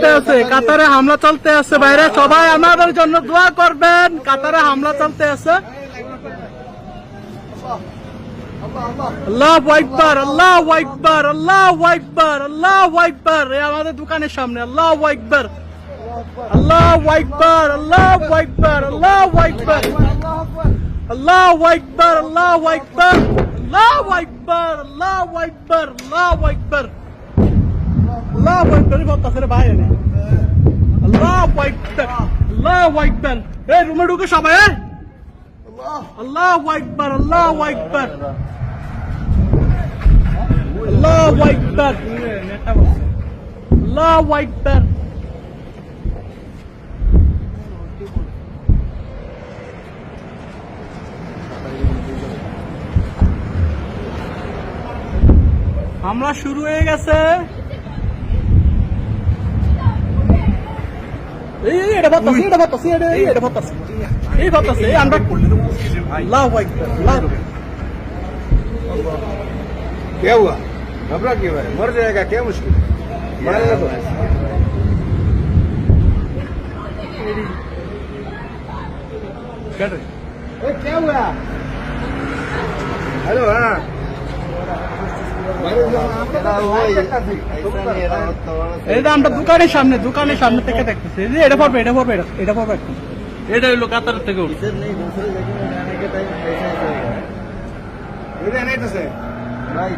চলতে আছে, কাতারে হামলা চলতে আছে। বাইরে সবাই আমাদের জন্য দোয়া করবেন। কাতারে হামলা চলতে আছে। আল্লাহু আকবার, আল্লাহু আকবার, আল্লাহু আকবার, আল্লাহু আকবার। এই আমাদের দোকানের সামনে। আল্লাহু আকবার, আল্লাহু আকবার, আল্লাহু আকবার, আল্লাহু আকবার, আল্লাহু আকবার, আল্লাহু আকবার, আল্লাহু আকবার, আল্লাহু আকবার, আল্লাহু আকবার, আল্লাহু আকবার। বলতাছে ভাই এনে আল্লাহু আকবার, আল্লাহু আকবার। এই রুমে ঢুকে সবাই আল্লাহু আকবার, আল্লাহু আকবার, আল্লাহু আকবার, আল্লাহু আকবার। হামলা শুরু হয়ে গেছে। এটা ভাবতাছি, এটা ভাবতাছি, এটা ভাবতাছি, এই ভাবতাছি। আমরা আল্লাহু আকবার, আল্লাহু আকবার। क्या हुआ? घबरा क्यों है? मर जाएगा क्या मुश्किल? मारने दो। क्या हुआ? हेलो हाँ এটা আমরা দোকানের সামনে, দোকানের সামনে থেকে দেখতেছি। এটা পড়বে, এটা পড়বে, এটা পড়বে। এটা হইলো কাতার থেকে উঠছে। नहीं तो से भाई